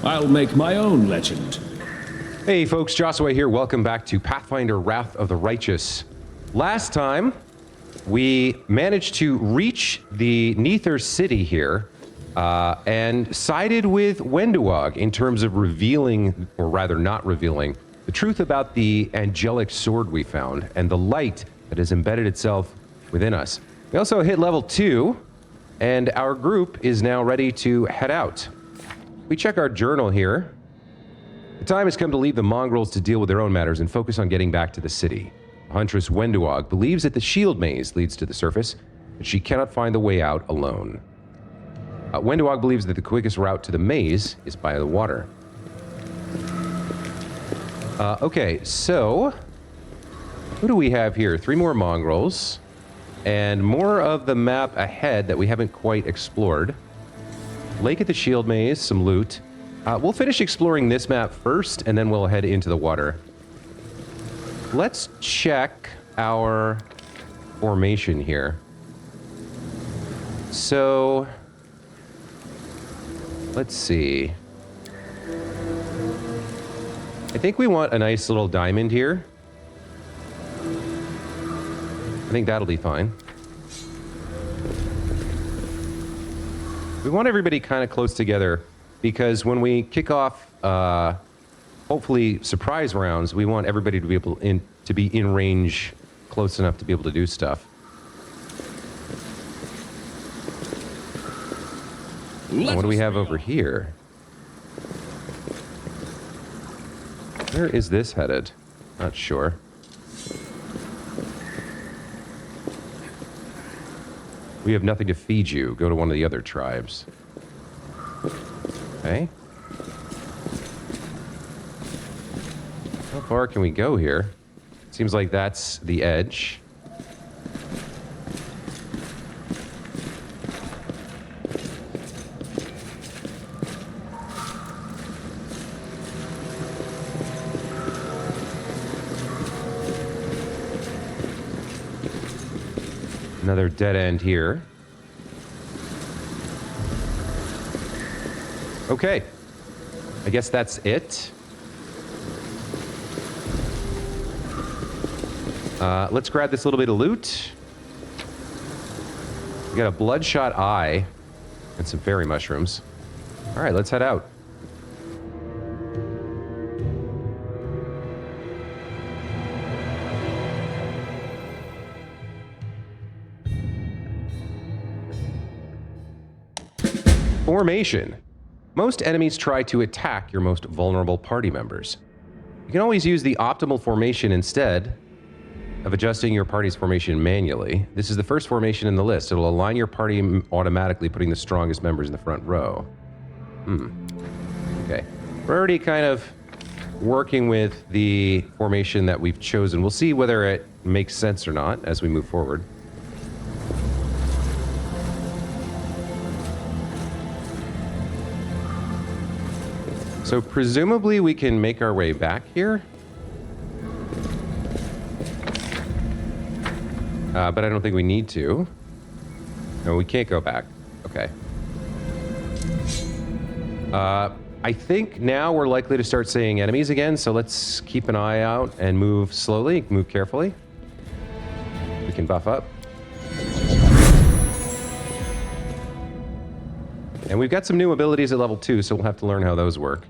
I'll make my own legend. Hey folks, Joshua here. Welcome back to Pathfinder Wrath of the Righteous. Last time, we managed to reach the Neether city here and sided with Wenduag in terms of revealing, or rather not revealing, the truth about the angelic sword we found and the light that has embedded itself within us. We also hit level 2, and our group is now ready to head out. We check our journal here. The time has come to leave the mongrels to deal with their own matters and focus on getting back to the city. Huntress Wenduag believes that the shield maze leads to the surface, but she cannot find the way out alone. Wenduag believes that the quickest route to the maze is by the water. Okay, so who do we have here? 3 more mongrels, and more of the map ahead that we haven't quite explored. Lake at the shield maze, some loot. We'll finish exploring this map first, and then we'll head into the water. Let's check our formation here. So, let's see. I think we want a nice little diamond here. I think that'll be fine. We want everybody kind of close together because when we kick off, hopefully surprise rounds, we want everybody to be able to be in range, close enough to be able to do stuff. What do we have over here? Where is this headed? Not sure. We have nothing to feed you. Go to one of the other tribes. Okay. How far can we go here? Seems like that's the edge. Another dead end here. Okay. I guess that's it. Let's grab this little bit of loot. We got a bloodshot eye and some fairy mushrooms. All right, let's head out. Formation. Most enemies try to attack your most vulnerable party members. You can always use the optimal formation instead of adjusting your party's formation manually. This is the first formation in the list. It'll align your party automatically, putting the strongest members in the front row. Okay. We're already kind of working with the formation that we've chosen. We'll see whether it makes sense or not as we move forward. So presumably we can make our way back here. But I don't think we need to. No, we can't go back. Okay. I think now we're likely to start seeing enemies again, so let's keep an eye out and move slowly, move carefully. We can buff up. And we've got some new abilities at level 2, so we'll have to learn how those work.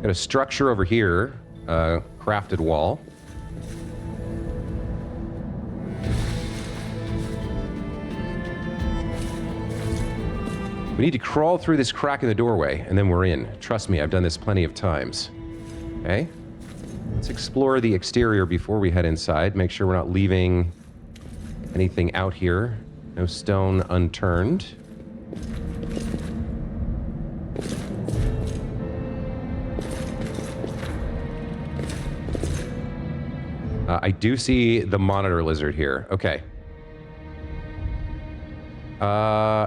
Got a structure over here, crafted wall. We need to crawl through this crack in the doorway, and then we're in. Trust me, I've done this plenty of times. Okay? Let's explore the exterior before we head inside. Make sure we're not leaving anything out here. No stone unturned. I do see the monitor lizard here. Okay.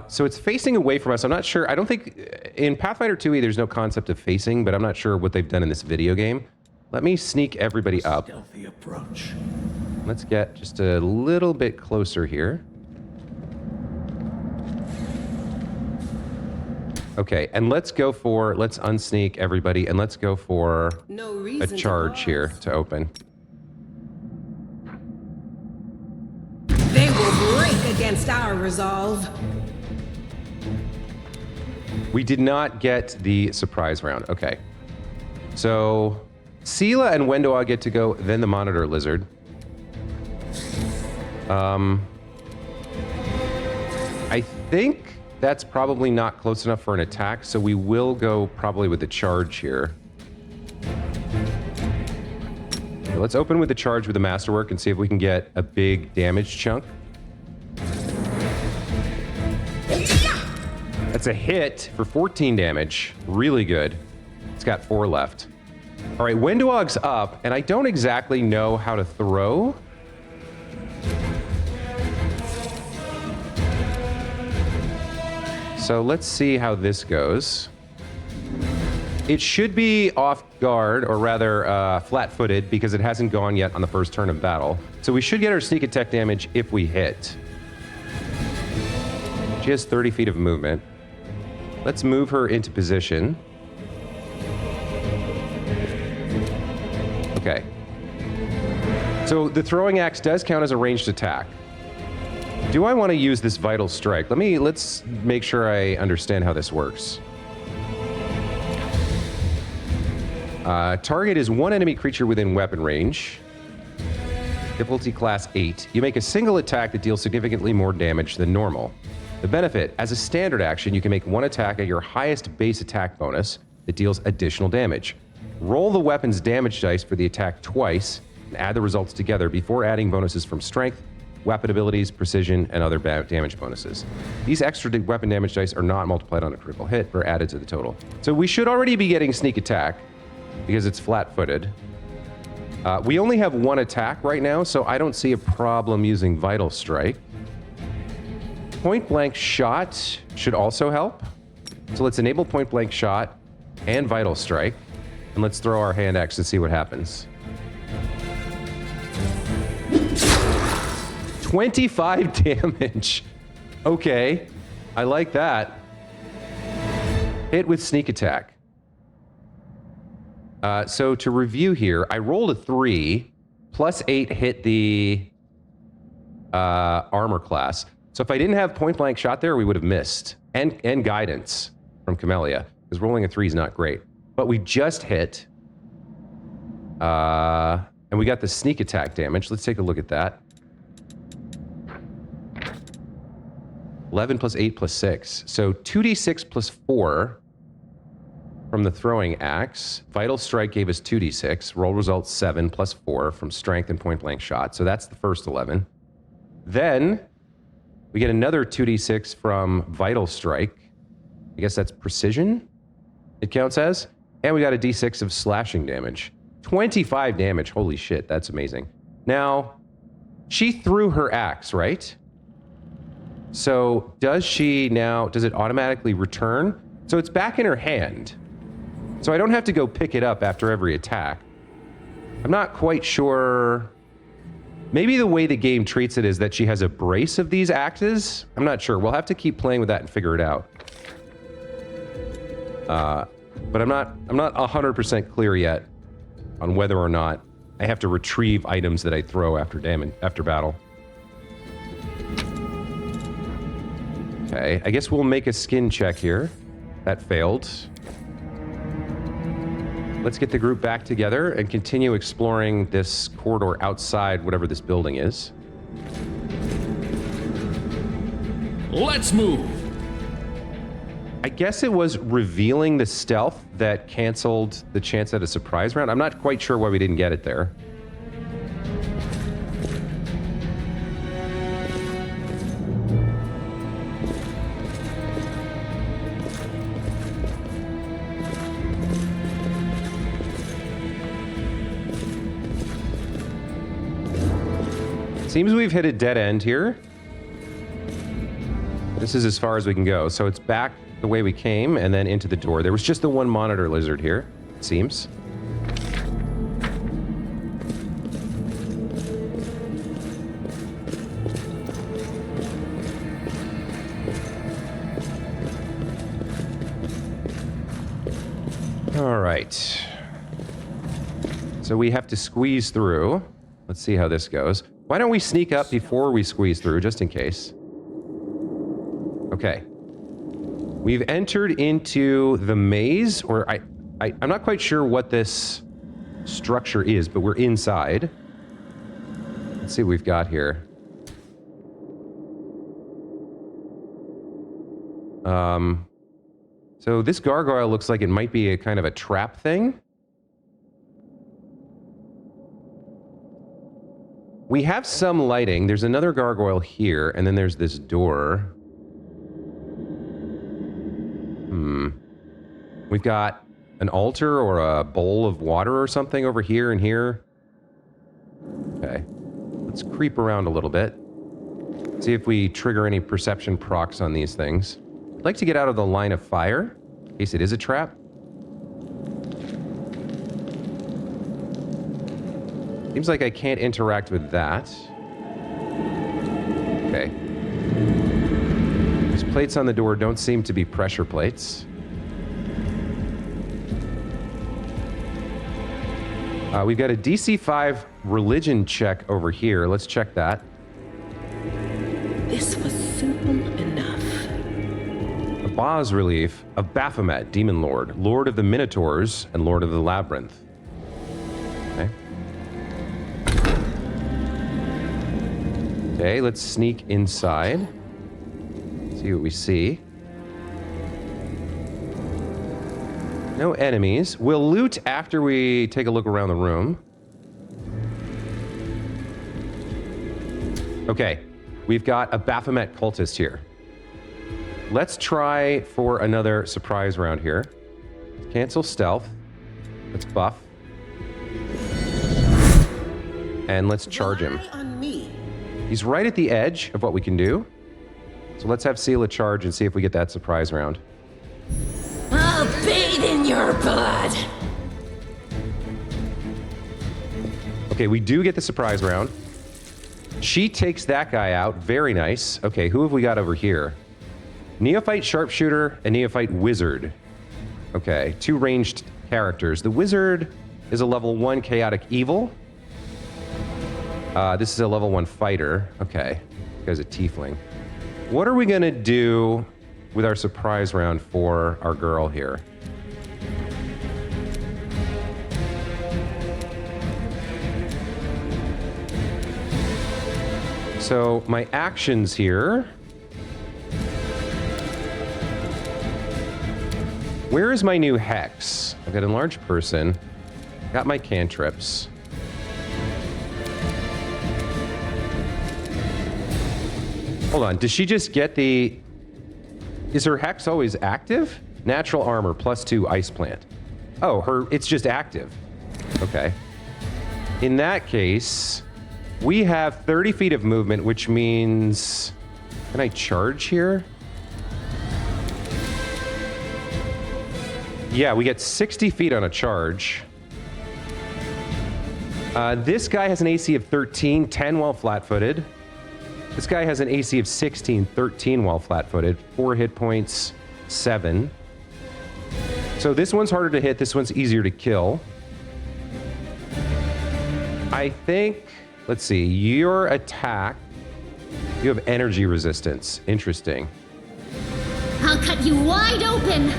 So it's facing away from us. I'm not sure. I don't think in Pathfinder 2e there's no concept of facing, but I'm not sure what they've done in this video game. Let me sneak everybody up. Stealthy approach. Let's get just a little bit closer here. Okay, and let's unsneak everybody, and let's go for No a reason charge to here pause. to open. They will break against our resolve. We did not get the surprise round. Okay. So, Sela and Wenduag get to go, then the Monitor Lizard. I think that's probably not close enough for an attack, so we will go probably with the charge here. Okay, let's open with the charge with the Masterwork and see if we can get a big damage chunk. That's a hit for 14 damage. Really good. It's got 4 left. All right, Wenduag's up, and I don't exactly know how to throw. So let's see how this goes. It should be off guard, or rather flat-footed, because it hasn't gone yet on the first turn of battle. So we should get our sneak attack damage if we hit. She has 30 feet of movement. Let's move her into position. Okay. So the throwing axe does count as a ranged attack. Do I want to use this Vital Strike? Let's make sure I understand how this works. Target is one enemy creature within weapon range. Difficulty class 8. You make a single attack that deals significantly more damage than normal. The benefit, as a standard action, you can make one attack at your highest base attack bonus that deals additional damage. Roll the weapon's damage dice for the attack twice and add the results together before adding bonuses from strength, weapon abilities, precision, and other damage bonuses. These extra weapon damage dice are not multiplied on a critical hit or added to the total. So we should already be getting sneak attack because it's flat-footed. We only have one attack right now, so I don't see a problem using Vital Strike. Point blank shot should also help. So let's enable point blank shot and Vital Strike, and let's throw our hand axe and see what happens. 25 damage. Okay, I like that. Hit with sneak attack. So to review here, I rolled a 3, plus 8 hit the armor class. So if I didn't have point blank shot there, we would have missed. And guidance from Camellia, because rolling a 3 is not great. But we just hit. And we got the sneak attack damage. Let's take a look at that. 11 plus 8 plus 6. So 2d6 plus 4 from the throwing axe. Vital Strike gave us 2d6. Roll results 7 plus 4 from strength and point blank shot. So that's the first 11. Then we get another 2d6 from Vital Strike. I guess that's precision, it counts as. And we got a d6 of slashing damage. 25 damage. Holy shit, that's amazing. Now, she threw her axe, right? So does it automatically return? So it's back in her hand. So I don't have to go pick it up after every attack. I'm not quite sure. Maybe the way the game treats it is that she has a brace of these axes. I'm not sure. We'll have to keep playing with that and figure it out. But I'm not 100% clear yet on whether or not I have to retrieve items that I throw after battle. Okay, I guess we'll make a skin check here. That failed. Let's get the group back together and continue exploring this corridor outside whatever this building is. Let's move. I guess it was revealing the stealth that canceled the chance at a surprise round. I'm not quite sure why we didn't get it there. Seems we've hit a dead end here. This is as far as we can go. So it's back the way we came and then into the door. There was just the one monitor lizard here, it seems. All right. So we have to squeeze through. Let's see how this goes. Why don't we sneak up before we squeeze through, just in case? Okay. We've entered into the maze, or I'm not quite sure what this structure is, but we're inside. Let's see what we've got here. So this gargoyle looks like it might be a kind of a trap thing. We have some lighting. There's another gargoyle here, and then there's this door. We've got an altar or a bowl of water or something over here and here. Okay. Let's creep around a little bit. See if we trigger any perception procs on these things. I'd like to get out of the line of fire, in case it is a trap. Seems like I can't interact with that. Okay. These plates on the door don't seem to be pressure plates. We've got a DC 5 religion check over here. Let's check that. This was simple enough. A bas relief of Baphomet, Demon Lord, Lord of the Minotaurs, and Lord of the Labyrinth. Okay. Okay, let's sneak inside. See what we see. No enemies. We'll loot after we take a look around the room. Okay, we've got a Baphomet cultist here. Let's try for another surprise round here. Cancel stealth. Let's buff. And let's charge him. On me. He's right at the edge of what we can do. So let's have Sela charge and see if we get that surprise round. I'll bathe in your blood. Okay, we do get the surprise round. She takes that guy out. Very nice. Okay, who have we got over here? Neophyte Sharpshooter and Neophyte Wizard. Okay, 2 ranged characters. The Wizard is a level 1 Chaotic Evil. This is a level 1 Fighter. Okay, this guy's a Tiefling. What are we gonna do with our surprise round for our girl here? So my actions here. Where is my new hex? I've got enlarged person. Got my cantrips. Hold on, does she just get the... Is her hex always active? Natural armor, +2 ice plant. Oh, it's just active. Okay. In that case, we have 30 feet of movement, which means... Can I charge here? Yeah, we get 60 feet on a charge. This guy has an AC of 13, 10 while flat-footed. This guy has an AC of 16, 13 while flat-footed, 4 hit points, 7. So this one's harder to hit, this one's easier to kill. I think, let's see, your attack, you have energy resistance. Interesting. I'll cut you wide open.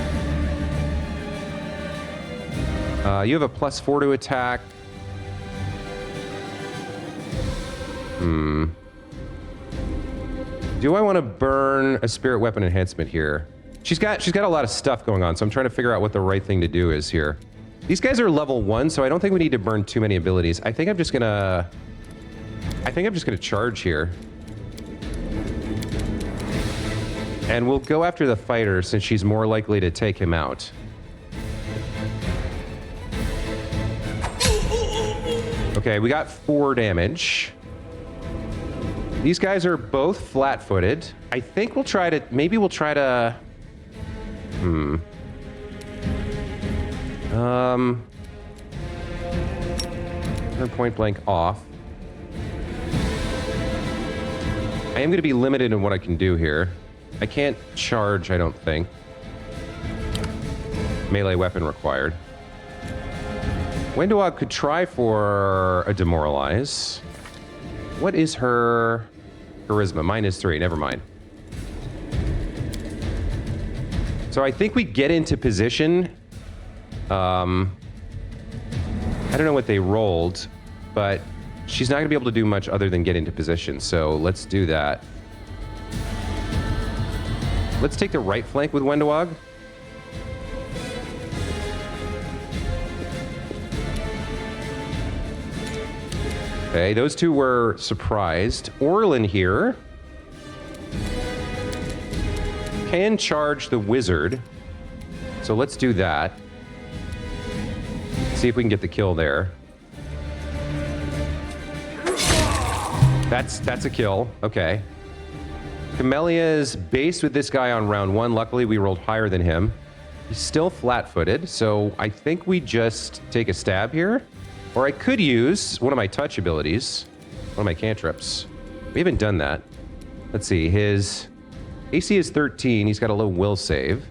You have a +4 to attack. Do I want to burn a spirit weapon enhancement here? She's got a lot of stuff going on, so I'm trying to figure out what the right thing to do is here. These guys are level 1, so I don't think we need to burn too many abilities. I think I'm just gonna charge here. And we'll go after the fighter since she's more likely to take him out. Okay, we got 4 damage. These guys are both flat-footed. I think we'll try to... Maybe we'll try to... Turn point blank off. I am going to be limited in what I can do here. I can't charge, I don't think. Melee weapon required. Wenduag could try for a demoralize. What is her charisma? -3. Never mind. So I think we get into position. I don't know what they rolled, but she's not going to be able to do much other than get into position. So let's do that. Let's take the right flank with Wenduag. Okay, those two were surprised. Orlan here can charge the wizard. So let's do that. See if we can get the kill there. That's a kill. Okay. Camellia's based with this guy on round 1. Luckily, we rolled higher than him. He's still flat-footed, so I think we just take a stab here. Or I could use one of my touch abilities, one of my cantrips. We haven't done that. Let's see. His AC is 13. He's got a low will save.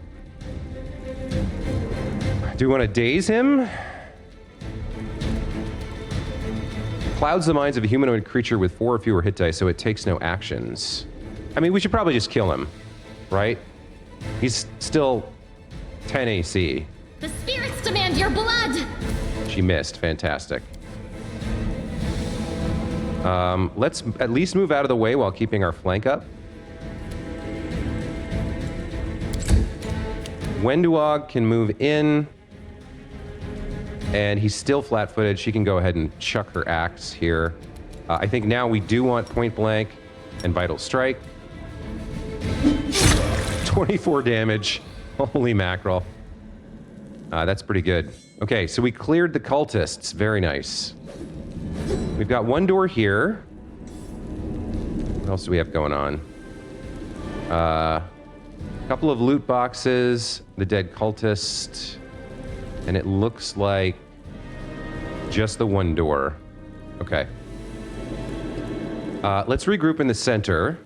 Do we want to daze him? Clouds the minds of a humanoid creature with 4 or fewer hit dice, so it takes no actions. I mean, we should probably just kill him, right? He's still 10 AC. The spirits demand your blood! She missed. Fantastic. Let's at least move out of the way while keeping our flank up. Wenduag can move in. And he's still flat-footed. She can go ahead and chuck her axe here. I think now we do want point blank and vital strike. 24 damage. Holy mackerel. That's pretty good. Okay, so we cleared the cultists. Very nice. We've got one door here. What else do we have going on? A couple of loot boxes, the dead cultist, and it looks like just the one door. Okay. Let's regroup in the center.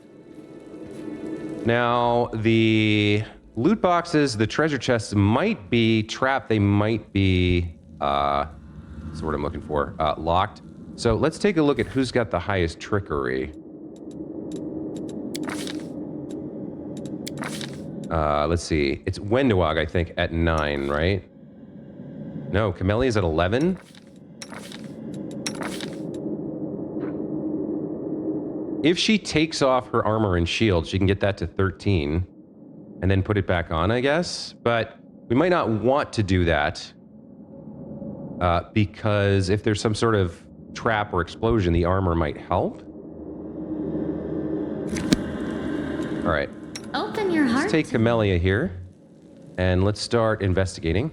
Now, the loot boxes, the treasure chests might be trapped. They might be, that's what I'm looking for, locked. So let's take a look at who's got the highest trickery. Let's see. It's Wenduag, I think, at 9, right? No, Camellia's at 11. If she takes off her armor and shield, she can get that to 13 and then put it back on, I guess. But we might not want to do that because if there's some sort of trap or explosion, the armor might help. All right. Open your heart. Let's take Camellia here and let's start investigating.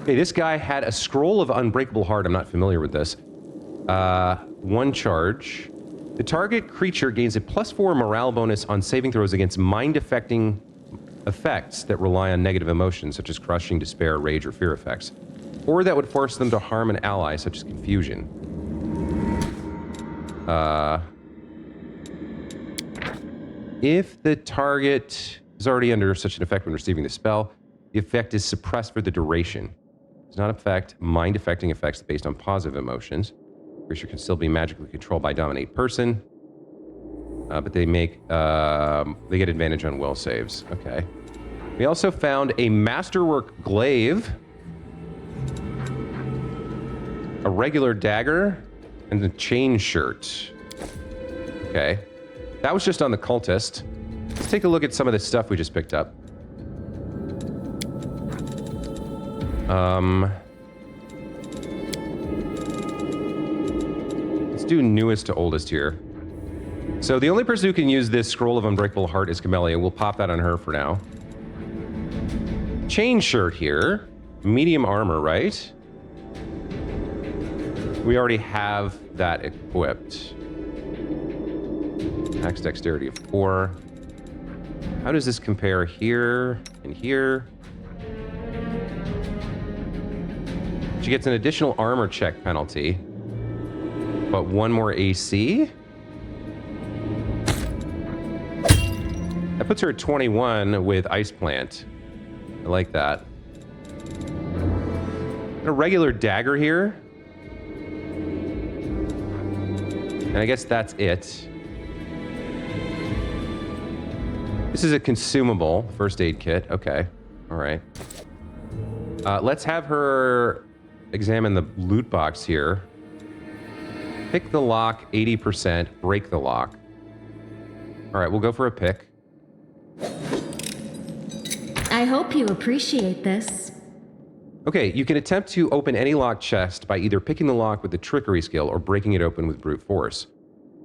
Okay, this guy had a scroll of unbreakable heart. I'm not familiar with this. 1 charge. The target creature gains a +4 morale bonus on saving throws against mind-affecting effects that rely on negative emotions, such as crushing, despair, rage, or fear effects, or that would force them to harm an ally, such as confusion. If the target is already under such an effect when receiving the spell, the effect is suppressed for the duration. It does not affect mind-affecting effects based on positive emotions. Creature can still be magically controlled by dominate person, but they make they get advantage on will saves. Okay. We also found a masterwork glaive, a regular dagger, and a chain shirt. Okay, that was just on the cultist. Let's take a look at some of the stuff we just picked up. Do newest to oldest here. So the only person who can use this scroll of unbreakable heart is Camellia. We'll pop that on her for now. Chain shirt here. Medium armor, right? We already have that equipped. Max dexterity of 4. How does this compare here and here? She gets an additional armor check penalty. But 1 more AC? That puts her at 21 with Ice Plant. I like that. A regular dagger here. And I guess that's it. This is a consumable first aid kit. Okay. All right. Let's have her examine the loot box here. Pick the lock 80%, break the lock. All right, we'll go for a pick. I hope you appreciate this. Okay, you can attempt to open any locked chest by either picking the lock with the trickery skill or breaking it open with brute force.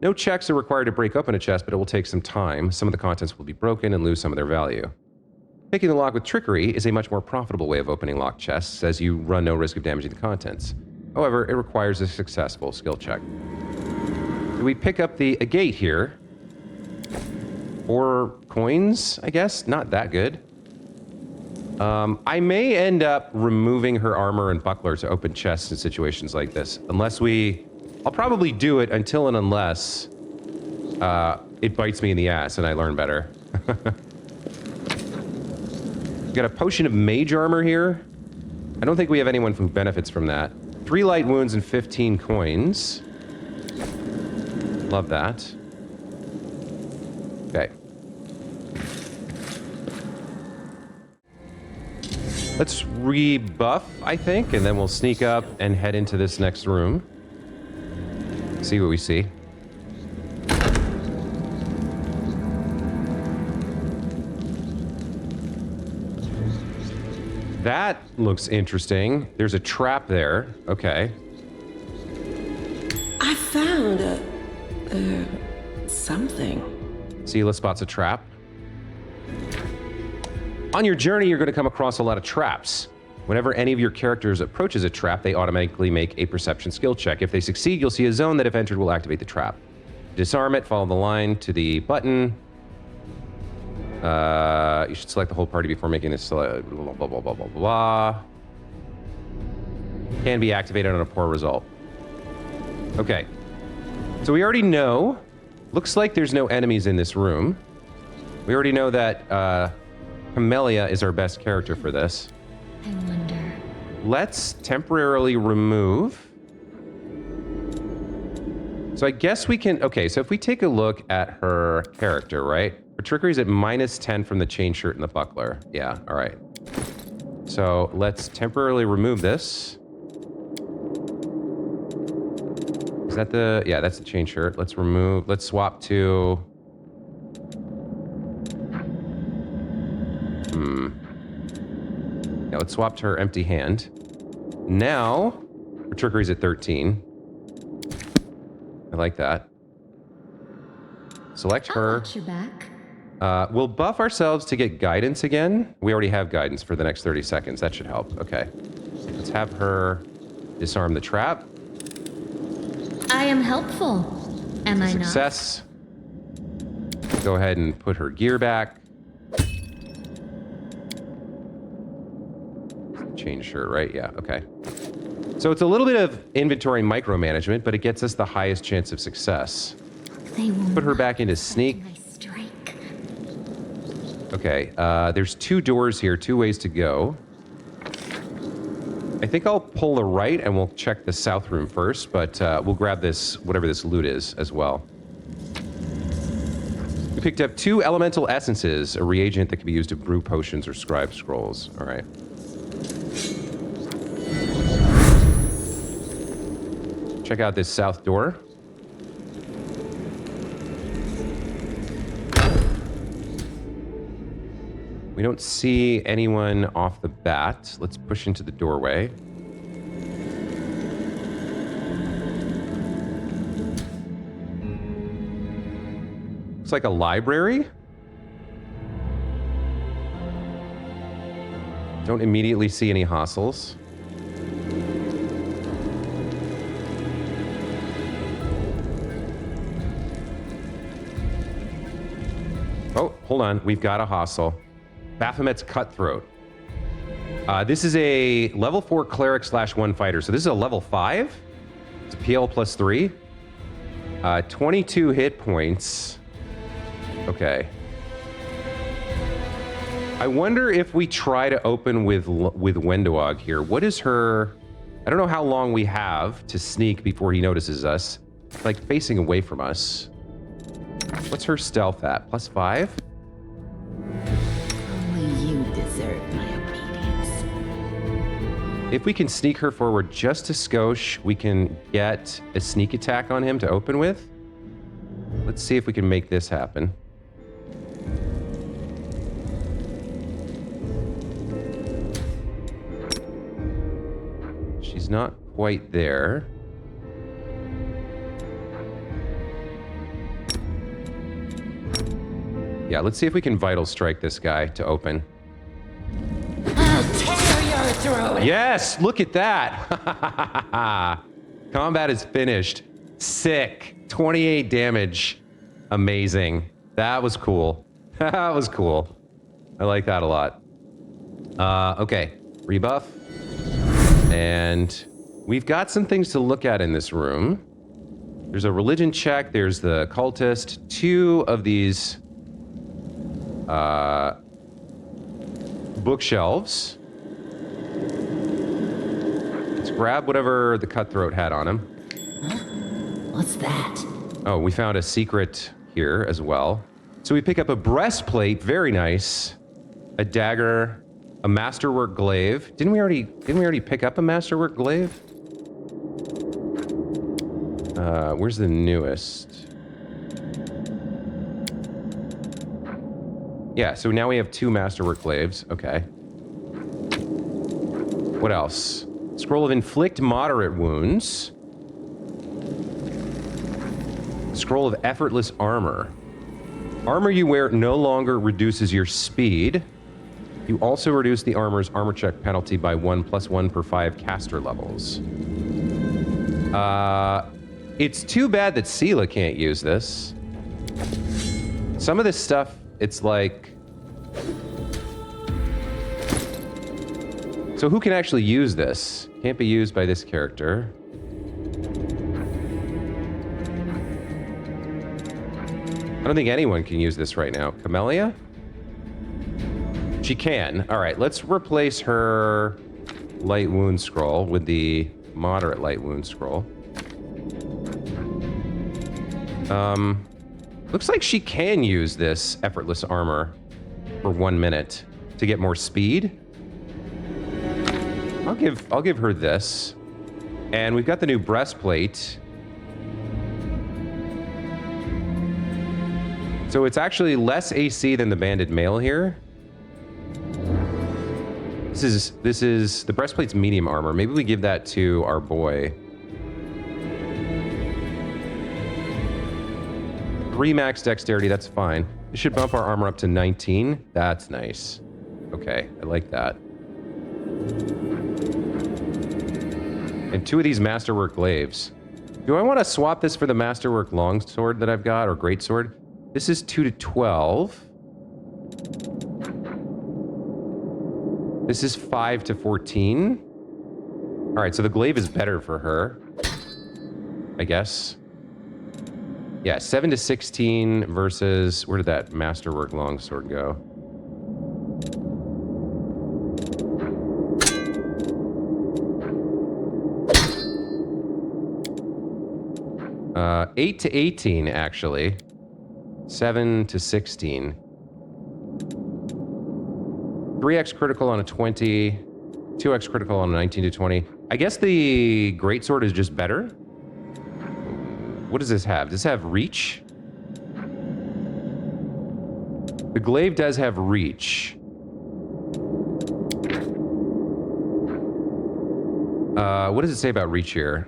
No checks are required to break open a chest, but it will take some time. Some of the contents will be broken and lose some of their value. Picking the lock with trickery is a much more profitable way of opening locked chests, as you run no risk of damaging the contents. However, it requires a successful skill check. Do we pick up a gate here? 4 coins, I guess? Not that good. I may end up removing her armor and buckler to open chests in situations like this. I'll probably do it until and unless it bites me in the ass and I learn better. Got a potion of mage armor here. I don't think we have anyone who benefits from that. 3 light wounds and 15 coins. Love that. Okay. Let's rebuff, I think, and then we'll sneak up and head into this next room. See what we see. That looks interesting. There's a trap there. Okay. I found something. Seela spots a trap. On your journey, you're going to come across a lot of traps. Whenever any of your characters approaches a trap, they automatically make a perception skill check. If they succeed, you'll see a zone that, if entered, will activate the trap. Disarm it, follow the line to the button. You should select the whole party before making this blah, blah, blah, blah, blah, blah, blah. Can be activated on a poor result. Okay. So we already know. Looks like there's no enemies in this room. We already know that Camellia is our best character for this. I wonder. Let's temporarily remove. So I guess we can... Okay, so if we take a look at her character, right? Her trickery is at -10 from the chain shirt and the buckler. Yeah, all right. So let's temporarily remove this. Is that the... Yeah, that's the chain shirt. Let's remove... Let's swap to... Yeah, let's swap to her empty hand. Now, her trickery is at 13. I like that. Select her. Watch your back. We'll buff ourselves to get guidance again. We already have guidance for the next 30 seconds. That should help. Okay. Let's have her disarm the trap. I am helpful. Am I not? Success. Go ahead and put her gear back. Change shirt, right? Yeah, okay. So it's a little bit of inventory micromanagement, but it gets us the highest chance of success. They will Put her not back into sneak. my strike. Okay, there's 2 doors here, 2 ways to go. I think I'll pull the right and we'll check the south room first, but we'll grab this, whatever this loot is, as well. We picked up 2 elemental essences, a reagent that can be used to brew potions or scribe scrolls. All right. Check out this south door. We don't see anyone off the bat. Let's push into the doorway. Looks like a library. Don't immediately see any hostiles. Oh, hold on. We've got a hostile. Baphomet's Cutthroat. This is a level 4 cleric / 1 fighter. So this is a level 5. It's a PL +3. 22 hit points. Okay. I wonder if we try to open with Wenduag here. What is her... I don't know how long we have to sneak before he notices us. Like, facing away from us. What's her stealth at? +5? Only you deserve my obedience. If we can sneak her forward just a skosh, we can get a sneak attack on him to open with. Let's see if we can make this happen. She's not quite there. Yeah, let's see if we can Vital Strike this guy to open. I'll tear your throat. Yes, look at that. Combat is finished. Sick. 28 damage. Amazing. That was cool. That was cool. I like that a lot. Okay, rebuff. And we've got some things to look at in this room. There's a religion check. There's the cultist. 2 of these bookshelves. Let's grab whatever the cutthroat had on him. What's that? Oh, we found a secret here as well. So we pick up a breastplate, very nice. A dagger, a masterwork glaive. Didn't we already pick up a masterwork glaive? Where's the newest? Yeah, so now we have 2 masterwork glaives. Okay. What else? Scroll of inflict moderate wounds. Scroll of effortless armor. Armor you wear no longer reduces your speed. You also reduce the armor's armor check penalty by 1 + 1 per 5 caster levels. It's too bad that Seela can't use this. Some of this stuff, it's like... So who can actually use this? Can't be used by this character. I don't think anyone can use this right now. Camellia? She can. All right, let's replace her light wound scroll with the moderate light wound scroll. Looks like she can use this effortless armor for 1 minute to get more speed. I'll give her this. And we've got the new breastplate. So it's actually less AC than the banded mail here. This is the breastplate's medium armor. Maybe we give that to our boy. 3 max dexterity, that's fine. This should bump our armor up to 19. That's nice. Okay, I like that. And 2 of these masterwork glaives. Do I want to swap this for the masterwork longsword that I've got, or greatsword? This is 2 to 12. This is 5 to 14. All right, so the glaive is better for her, I guess. Yeah, 7 to 16 versus... Where did that masterwork longsword go? Uh, 8 to 18, actually. 7 to 16. 3x critical on a 20. 2x critical on a 19 to 20. I guess the greatsword is just better. What does this have? Does this have reach? The glaive does have reach. What does it say about reach here?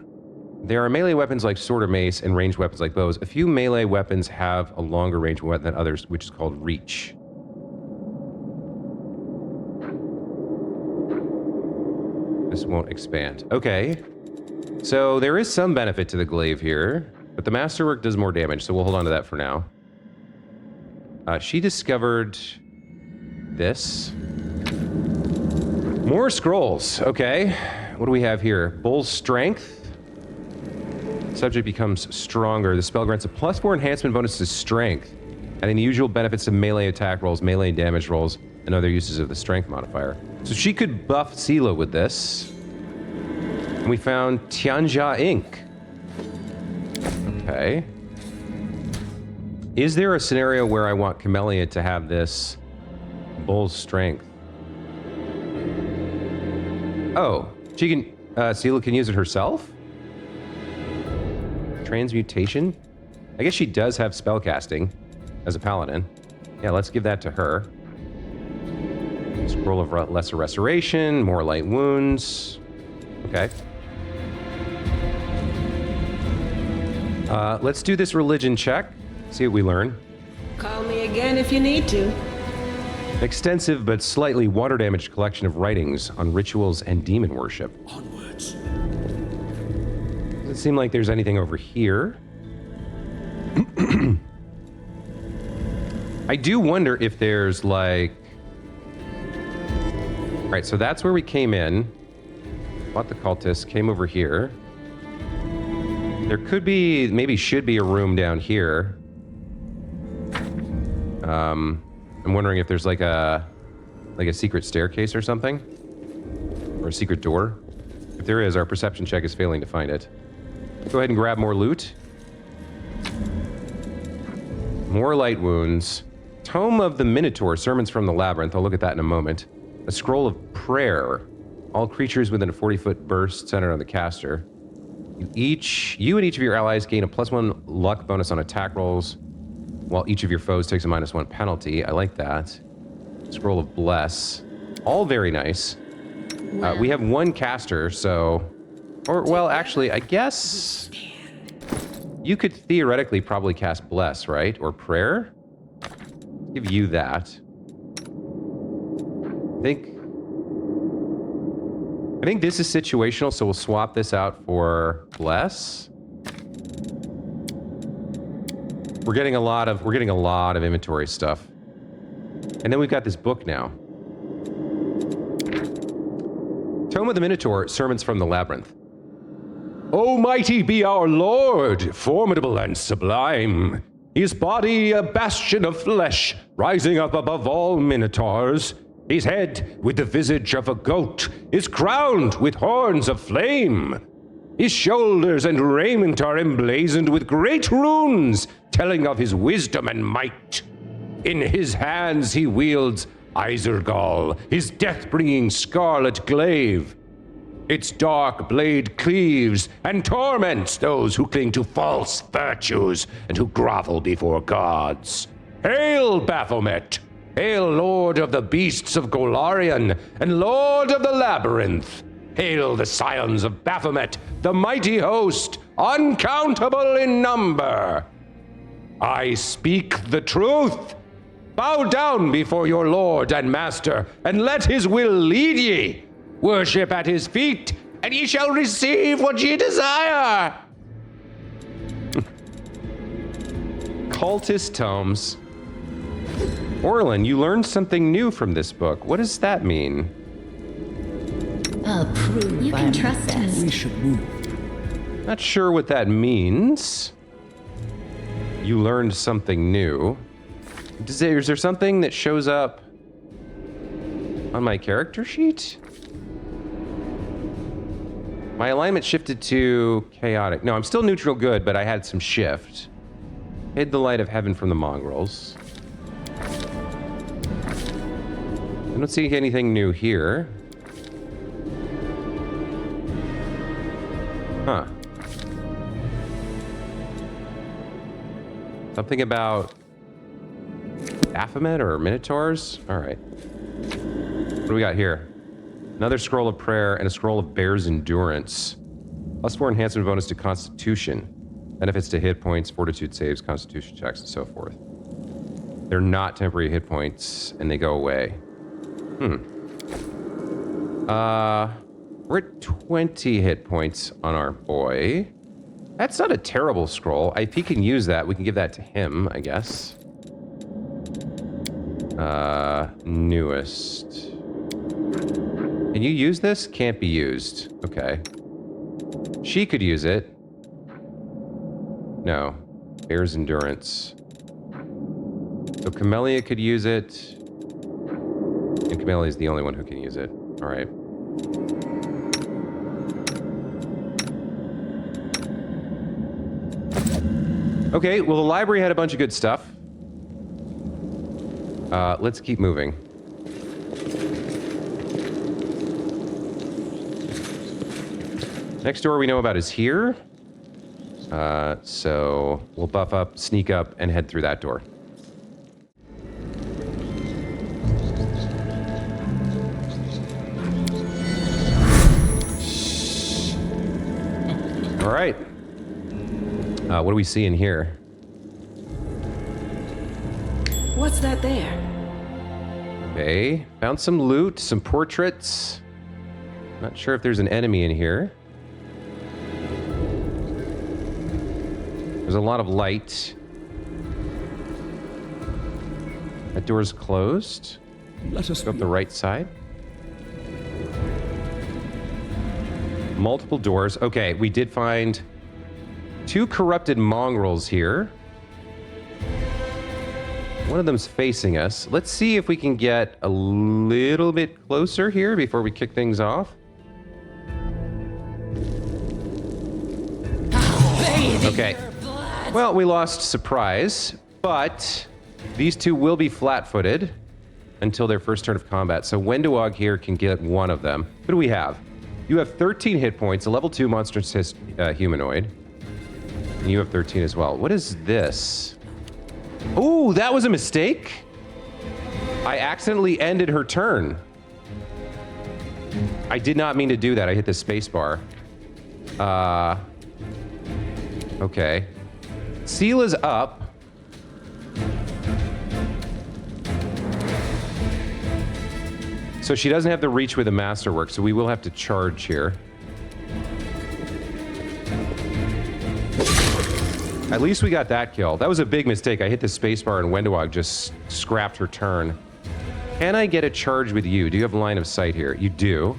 There are melee weapons like sword or mace and ranged weapons like bows. A few melee weapons have a longer range weapon than others, which is called reach. This won't expand. Okay. So there is some benefit to the glaive here, but the masterwork does more damage, so we'll hold on to that for now. She discovered this. More scrolls. Okay. What do we have here? Bull's strength. Subject becomes stronger. The spell grants a +4 enhancement bonus to strength, adding the usual benefits to melee attack rolls, melee damage rolls, and other uses of the strength modifier. So she could buff Sela with this. And we found Tianja ink. Okay. Is there a scenario where I want Camellia to have this bull's strength? Oh, she can, Sela can use it herself? Transmutation? I guess she does have spellcasting as a paladin. Yeah, let's give that to her. Scroll of Lesser Restoration, more light wounds. Okay. Let's do this religion check. See what we learn. Call me again if you need to. Extensive but slightly water-damaged collection of writings on rituals and demon worship. Onwards. Doesn't seem like there's anything over here. I do wonder if there's like... All right, so that's where we came in. Fought the cultists, came over here. There could be, maybe should be a room down here. I'm wondering if there's like a secret staircase or something, or a secret door. If there is, our perception check is failing to find it. Go ahead and grab more loot. More light wounds. Tome of the Minotaur, Sermons from the Labyrinth. I'll look at that in a moment. A scroll of prayer. All creatures within a 40-foot burst centered on the caster. You and each of your allies gain a +1 luck bonus on attack rolls, while each of your foes takes a -1 penalty. I like that. Scroll of Bless. All very nice. We have one caster, so... Or, well, actually, I guess... You could theoretically probably cast Bless, right? Or Prayer? Give you that. I think this is situational, so we'll swap this out for Bless. We're getting a lot of inventory stuff. And then we've got this book now. Tome of the Minotaur, Sermons from the Labyrinth. Almighty be our Lord, formidable and sublime. His body a bastion of flesh, rising up above all minotaurs. His head, with the visage of a goat, is crowned with horns of flame. His shoulders and raiment are emblazoned with great runes, telling of his wisdom and might. In his hands he wields Isergal, his death-bringing scarlet glaive. Its dark blade cleaves and torments those who cling to false virtues and who grovel before gods. Hail, Baphomet! Hail, Lord of the Beasts of Golarion, and Lord of the Labyrinth! Hail the scions of Baphomet, the mighty host, uncountable in number! I speak the truth! Bow down before your Lord and Master, and let his will lead ye! Worship at his feet, and ye shall receive what ye desire! Cultist tomes. Orlan, you learned something new from this book. What does that mean? Approved. You can trust me. We should move. Not sure what that means. You learned something new. Is there something that shows up on my character sheet? My alignment shifted to chaotic. No, I'm still neutral good, but I had some shift. Hid the light of heaven from the mongrels. I don't see anything new here. Huh. Something about Baphomet or Minotaurs? All right. What do we got here? Another scroll of prayer and a scroll of bear's endurance. +4 enhancement bonus to constitution. Benefits to hit points, fortitude saves, constitution checks, and so forth. They're not temporary hit points, and they go away. We're at 20 hit points on our boy. That's not a terrible scroll. If he can use that, we can give that to him, I guess. Newest. Can you use this? Can't be used. Okay. She could use it. No. Bear's endurance. So Camellia could use it. Melee is the only one who can use it. All right. Okay, well, the library had a bunch of good stuff. Let's keep moving. Next door we know about is here. So we'll buff up, sneak up, and head through that door. All right. What do we see in here? What's that there? Okay, found some loot, some portraits. Not sure if there's an enemy in here. There's a lot of light. That door's closed. Let us Go up the right side. Multiple doors. Okay, we did find 2 corrupted mongrels here. One of them's facing us. Let's see if we can get a little bit closer here before we kick things off. Okay. Well, we lost Surprise, but these 2 will be flat-footed until their first turn of combat. So Wenduag here can get one of them. Who do we have? You have 13 hit points, a level 2 monstrous humanoid. And you have 13 as well. What is this? Ooh, that was a mistake. I accidentally ended her turn. I did not mean to do that. I hit the space bar. Okay. Seal is up. So she doesn't have the reach with a masterwork, so we will have to charge here. At least we got that kill. That was a big mistake. I hit the spacebar and Wenduag just scrapped her turn. Can I get a charge with you? Do you have line of sight here? You do.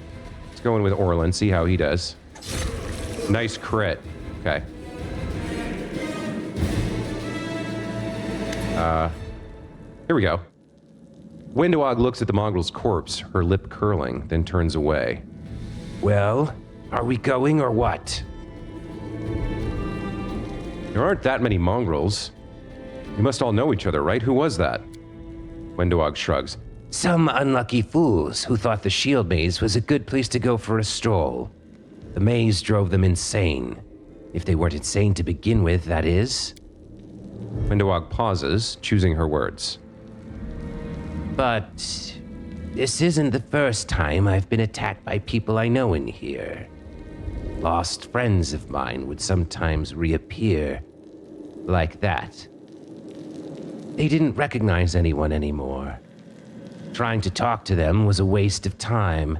Let's go in with Orlan, see how he does. Nice crit. Okay. Here we go. Wenduag looks at the mongrel's corpse, her lip curling, then turns away. Well, are we going or what? There aren't that many mongrels. You must all know each other, right? Who was that? Wenduag shrugs. Some unlucky fools who thought the shield maze was a good place to go for a stroll. The maze drove them insane. If they weren't insane to begin with, that is. Wenduag pauses, choosing her words. But this isn't the first time I've been attacked by people I know in here. Lost friends of mine would sometimes reappear like that. They didn't recognize anyone anymore. Trying to talk to them was a waste of time.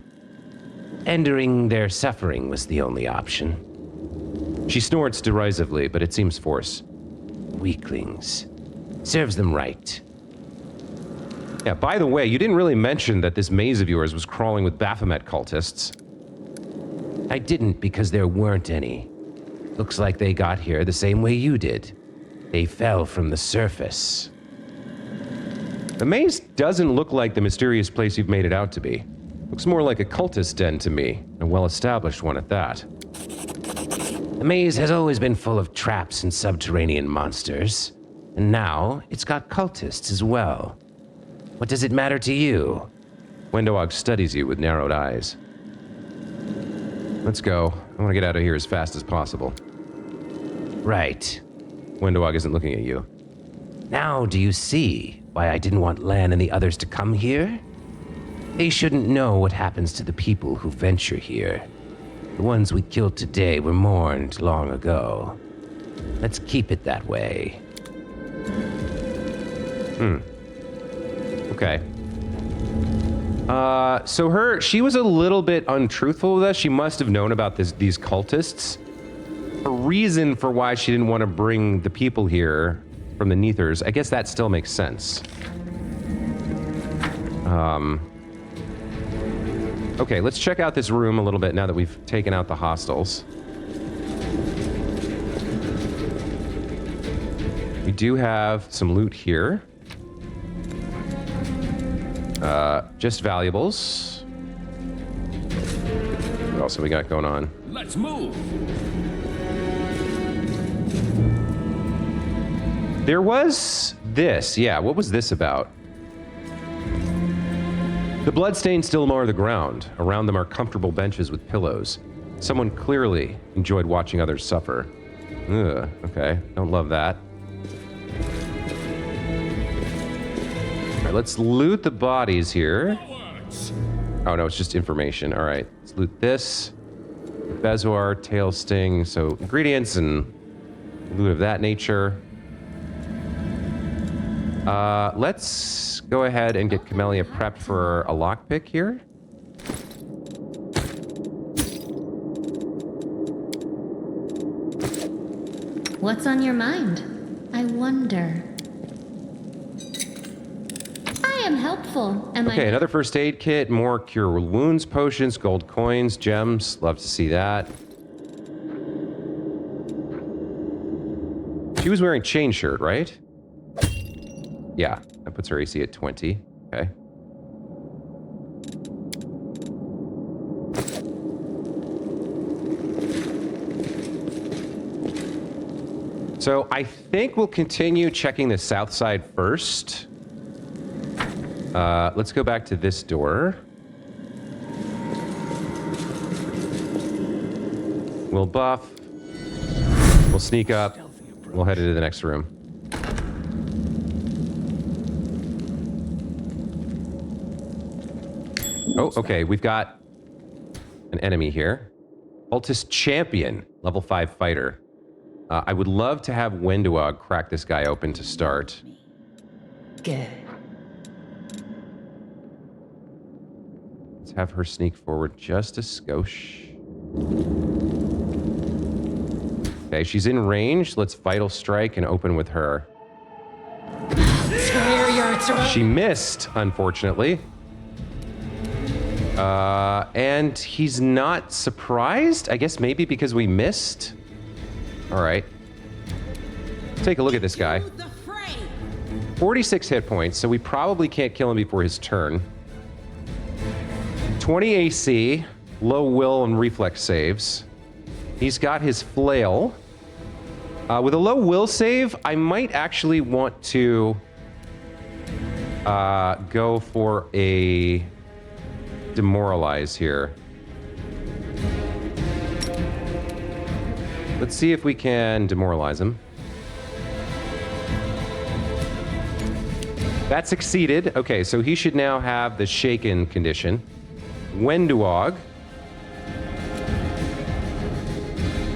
Ending their suffering was the only option. She snorts derisively, but it seems forced. Weaklings. Serves them right. Yeah, by the way, you didn't really mention that this maze of yours was crawling with Baphomet cultists. I didn't because there weren't any. Looks like they got here the same way you did. They fell from the surface. The maze doesn't look like the mysterious place you've made it out to be. Looks more like a cultist den to me, a well-established one at that. The maze has always been full of traps and subterranean monsters, and now it's got cultists as well. What does it matter to you? Wenduag studies you with narrowed eyes. Let's go. I want to get out of here as fast as possible. Right. Wenduag isn't looking at you. Now do you see why I didn't want Lan and the others to come here? They shouldn't know what happens to the people who venture here. The ones we killed today were mourned long ago. Let's keep it that way. Okay. So she was a little bit untruthful with us. She must have known about these cultists. A reason for why she didn't want to bring the people here from the Neethers, I guess that still makes sense. Okay, let's check out this room a little bit now that we've taken out the hostiles. We do have some loot here. Just valuables. What else have we got going on? Let's move. There was this. Yeah, what was this about? The bloodstains still mar the ground. Around them are comfortable benches with pillows. Someone clearly enjoyed watching others suffer. Ugh, okay, don't love that. All right, let's loot the bodies here. Oh no, it's just information. All right, let's loot this. Bezoar, tail sting, so ingredients and loot of that nature. Let's go ahead and get Camellia prepped for a lockpick here. What's on your mind? I wonder. I am helpful. Am Okay, I? another first aid kit, more cure wounds potions, gold coins, gems. Love to see that. She was wearing chain shirt, right? Yeah, that puts her AC at 20. Okay. So I think we'll continue checking the south side first. Let's go back to this door. We'll buff. We'll sneak up. We'll head into the next room. Oh, okay. We've got an enemy here. Cultist Champion, level 5 fighter. I would love to have Wenduag crack this guy open to start. Good. Let's have her sneak forward just a skosh. Okay, she's in range. Let's Vital Strike and open with her. Tear your throat. She missed, unfortunately. And he's not surprised? I guess maybe because we missed? All right. Take a look at this guy. 46 hit points, so we probably can't kill him before his turn. 20 AC, low will and reflex saves. He's got his flail. With a low will save, I might actually want to go for a demoralize here. Let's see if we can demoralize him. That succeeded. Okay, so he should now have the shaken condition. Wenduag.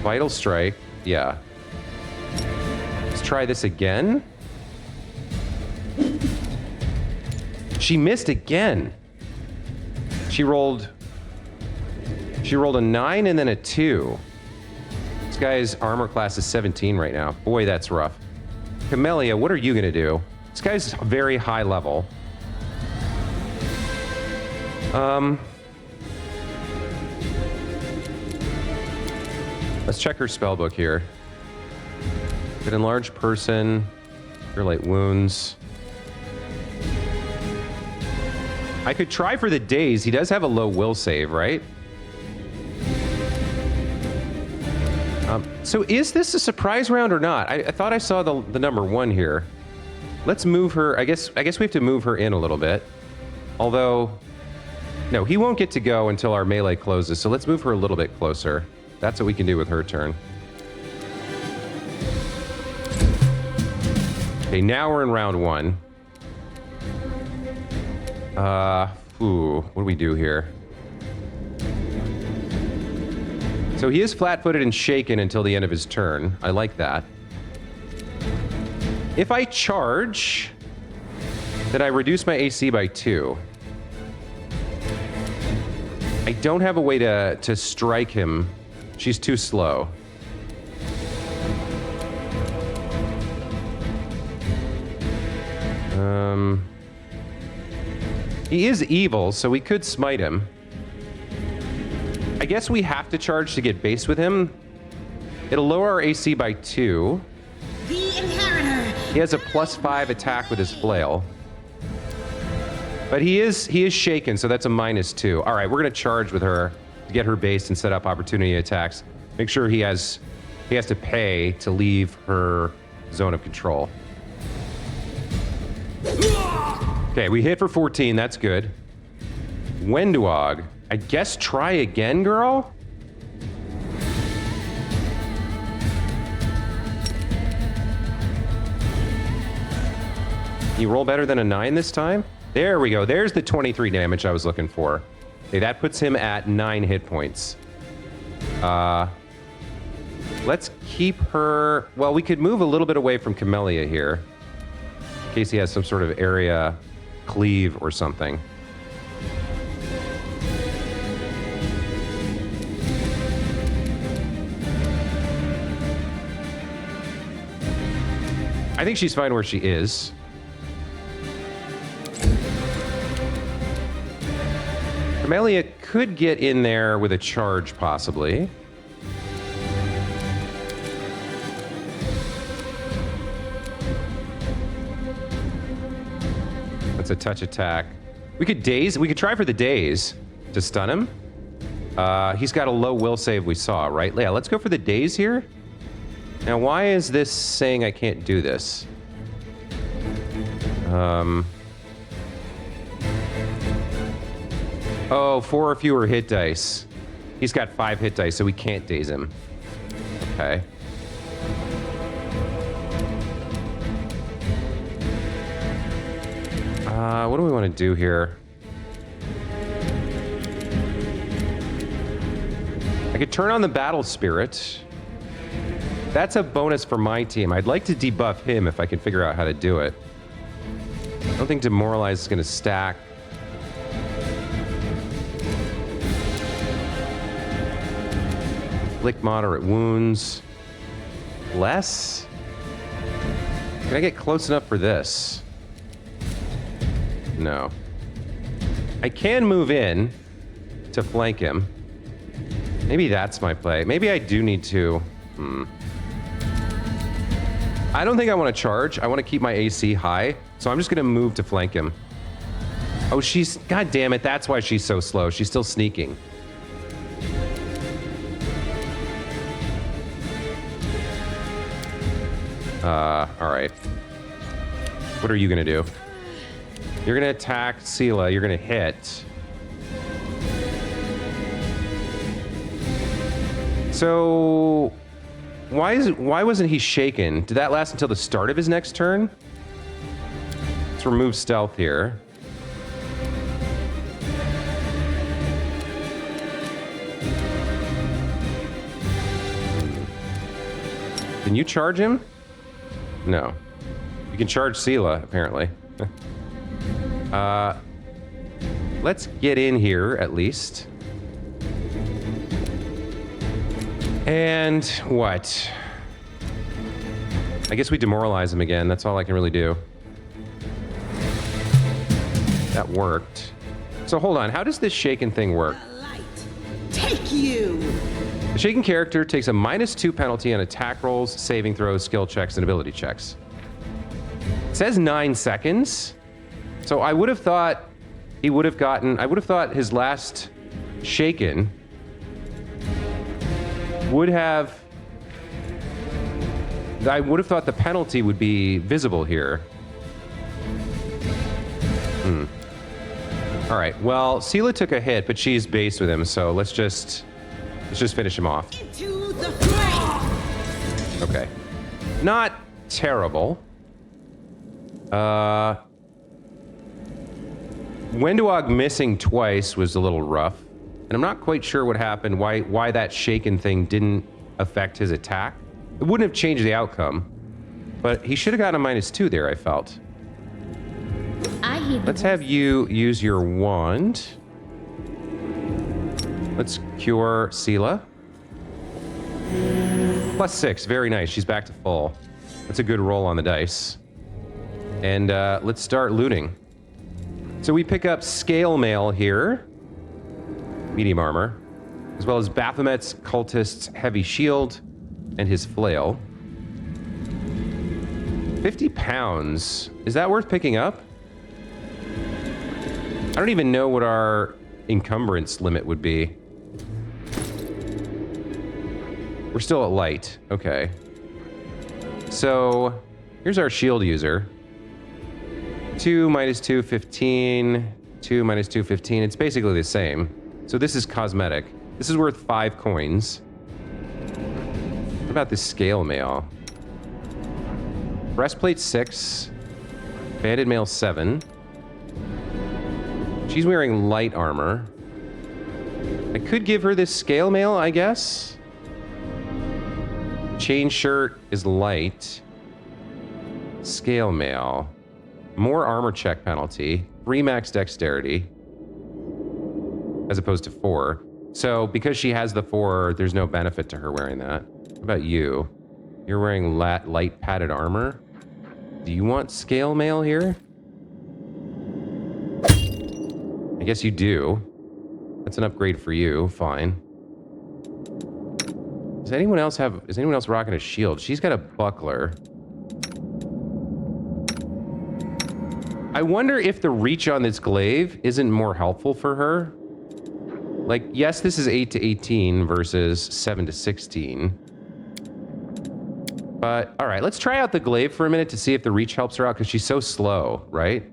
Vital Strike. Yeah. Let's try this again. She missed again. She rolled a 9 and then a 2. This guy's armor class is 17 right now. Boy, that's rough. Camellia, what are you gonna do? This guy's very high level. Let's check her spellbook here. Good enlarged person. Cure light wounds. I could try for the daze. He does have a low will save, right? So is this a surprise round or not? I thought I saw the number 1 here. Let's move her. I guess we have to move her in a little bit. Although, no, he won't get to go until our melee closes. So let's move her a little bit closer. That's what we can do with her turn. Okay, now we're in round 1. What do we do here? So he is flat-footed and shaken until the end of his turn. I like that. If I charge, then I reduce my AC by 2. I don't have a way to strike him. She's too slow. He is evil, so we could smite him. I guess we have to charge to get base with him. It'll lower our AC by 2. The inheritor. He has a +5 attack with his flail. But he is shaken, so that's a -2. All right, we're gonna charge with her to get her based and set up opportunity attacks. Make sure he has to pay to leave her zone of control. Okay, we hit for 14. That's good. Wenduag, I guess try again, girl? You roll better than a 9 this time? There we go. There's the 23 damage I was looking for. Okay, that puts him at 9 hit points. Let's keep her... Well, we could move a little bit away from Camellia here. In case he has some sort of area cleave or something. I think she's fine where she is. Camellia could get in there with a charge, possibly. That's a touch attack. We could daze. We could try for the daze to stun him. He's got a low will save we saw, right? Yeah, let's go for the daze here. Now, why is this saying I can't do this? Oh, 4 or fewer hit dice. He's got 5 hit dice, so we can't daze him. Okay. What do we want to do here? I could turn on the battle spirit. That's a bonus for my team. I'd like to debuff him if I can figure out how to do it. I don't think Demoralize is going to stack. Inflict moderate wounds. Less? Can I get close enough for this? No. I can move in to flank him. Maybe that's my play. Maybe I do need to... I don't think I want to charge. I want to keep my AC high. So I'm just going to move to flank him. Oh, she's... God damn it. That's why she's so slow. She's still sneaking. All right. What are you going to do? You're going to attack Sela. You're going to hit. So... Why wasn't he shaken? Did that last until the start of his next turn? Let's remove stealth here. Can you charge him? No. You can charge Sela, apparently. Let's get in here, at least. And what? I guess we demoralize him again. That's all I can really do. That worked. So hold on. How does this shaken thing work? Take you! The shaken character takes a -2 penalty on attack rolls, saving throws, skill checks, and ability checks. It says 9 seconds. So I would have thought he would have gotten... I would have thought his last shaken... would have... I would have thought the penalty would be visible here. All right. Well, Sela took a hit, but she's based with him, so let's just finish him off. Into the flame! Okay. Not terrible. Wenduag missing twice was a little rough. And I'm not quite sure what happened, why that shaken thing didn't affect his attack. It wouldn't have changed the outcome. But he should have gotten a -2 there, I felt. Let's have you use your wand. Let's cure Sela. +6, very nice. She's back to full. That's a good roll on the dice. And let's start looting. So we pick up scale mail here. Medium armor, as well as Baphomet's cultist's heavy shield and his flail. 50 pounds. Is that worth picking up? I don't even know what our encumbrance limit would be. We're still at light. Okay. So here's our shield user. 2 minus 2, 15. 2 minus 2, 15. It's basically the same. So this is cosmetic. This is worth 5 coins. What about this scale mail? Breastplate 6. Banded mail 7. She's wearing light armor. I could give her this scale mail, I guess. Chain shirt is light. Scale mail. More armor check penalty. 3 max dexterity. As opposed to 4. So because she has the 4, there's no benefit to her wearing that. What about you? You're wearing light padded armor. Do you want scale mail here? I guess you do. That's an upgrade for you. Fine. Is anyone else rocking a shield? She's got a buckler. I wonder if the reach on this glaive isn't more helpful for her. Like, yes, this is 8 to 18 versus 7 to 16. But, all right, let's try out the glaive for a minute to see if the reach helps her out, because she's so slow, right?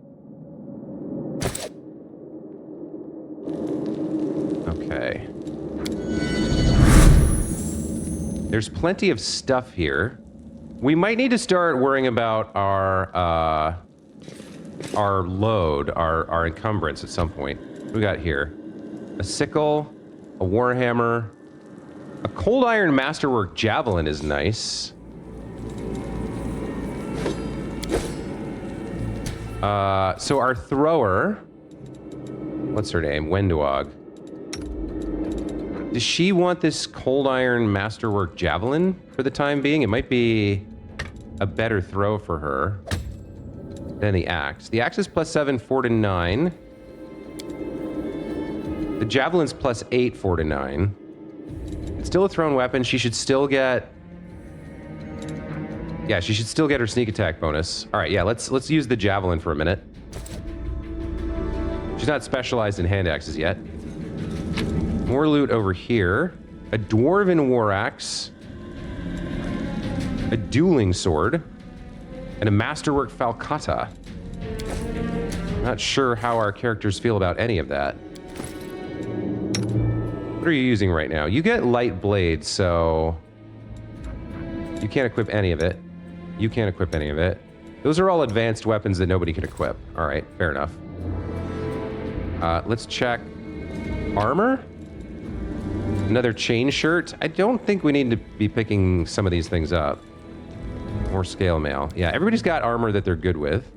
Okay. There's plenty of stuff here. We might need to start worrying about our load, our encumbrance at some point. What we got here? A sickle, a warhammer, a cold iron masterwork javelin is nice. So our thrower, what's her name? Wenduag. Does she want this cold iron masterwork javelin for the time being? It might be a better throw for her than the axe. The axe is +7, 4 to 9. The javelin's +8, 4 to 9. It's still a thrown weapon. She should still get... Yeah, she should still get her sneak attack bonus. All right, yeah, let's use the javelin for a minute. She's not specialized in hand axes yet. More loot over here. A dwarven war axe. A dueling sword. And a masterwork falcata. Not sure how our characters feel about any of that. What are you using right now? You get light blade, so... You can't equip any of it. You can't equip any of it. Those are all advanced weapons that nobody can equip. All right, fair enough. Let's check armor. Another chain shirt. I don't think we need to be picking some of these things up. More scale mail. Yeah, everybody's got armor that they're good with.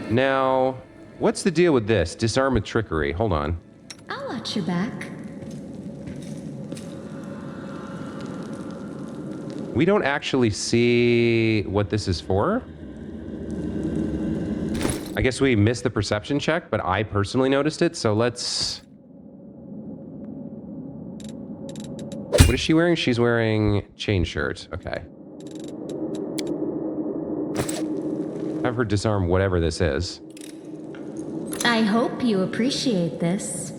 Now, what's the deal with this? Disarm with trickery. Hold on. I'll watch your back. We don't actually see what this is for. I guess we missed the perception check, but I personally noticed it, so let's... What is she wearing? She's wearing chain shirt. Okay. Have her disarm whatever this is. I hope you appreciate this.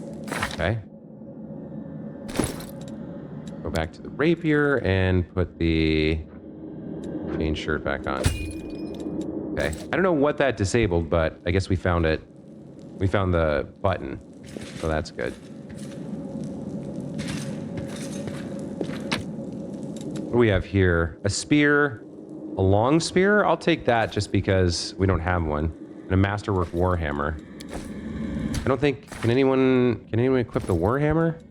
Okay. Go back to the rapier and put the chain shirt back on. Okay. I don't know what that disabled, but I guess we found it. We found the button, so that's good. What do we have here? A spear, a long spear? I'll take that just because we don't have one. And a masterwork warhammer. I don't think... Can anyone equip the warhammer?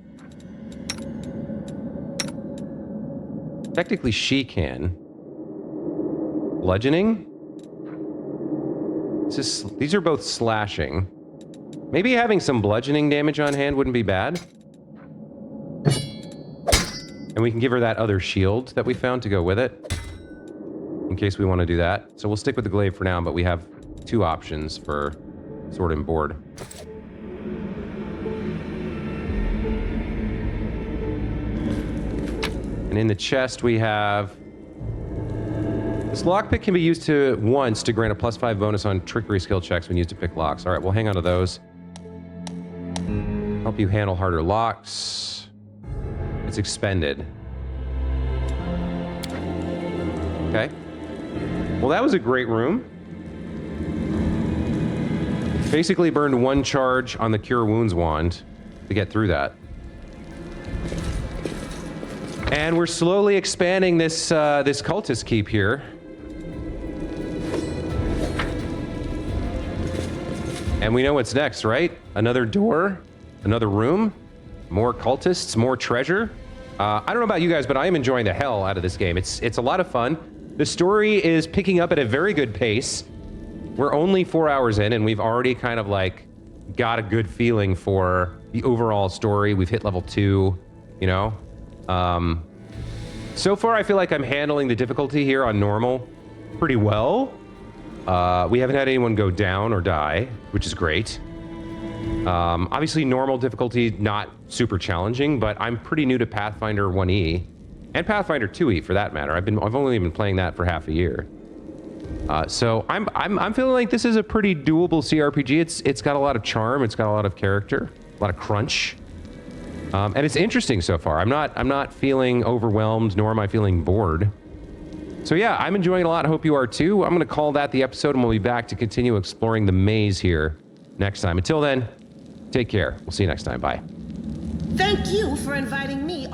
Technically, she can. Bludgeoning? These are both slashing. Maybe having some bludgeoning damage on hand wouldn't be bad. And we can give her that other shield that we found to go with it. In case we want to do that. So we'll stick with the glaive for now, but we have 2 options for sword and board. And in the chest we have This lockpick can be used once to grant a +5 bonus on trickery skill checks when used to pick locks. All right, we'll hang on to those. Help you handle harder locks. It's expended. Okay. Well, that was a great room. Basically burned 1 charge on the Cure Wounds wand to get through that. And we're slowly expanding this this cultist keep here. And we know what's next, right? Another door, another room, more cultists, more treasure. I don't know about you guys, but I am enjoying the hell out of this game. It's a lot of fun. The story is picking up at a very good pace. We're only 4 hours in, and we've already kind of like got a good feeling for the overall story. We've hit level 2, you know? So far, I feel like I'm handling the difficulty here on normal pretty well. We haven't had anyone go down or die, which is great. Obviously, normal difficulty, not super challenging, but I'm pretty new to Pathfinder 1E, and Pathfinder 2E for that matter. I've only been playing that for half a year. So I'm feeling like this is a pretty doable CRPG. It's got a lot of charm, it's got a lot of character, a lot of crunch. And it's interesting so far. I'm not feeling overwhelmed, nor am I feeling bored. So yeah, I'm enjoying it a lot. I hope you are too. I'm going to call that the episode, and we'll be back to continue exploring the maze here next time. Until then, take care. We'll see you next time. Bye. Thank you for inviting me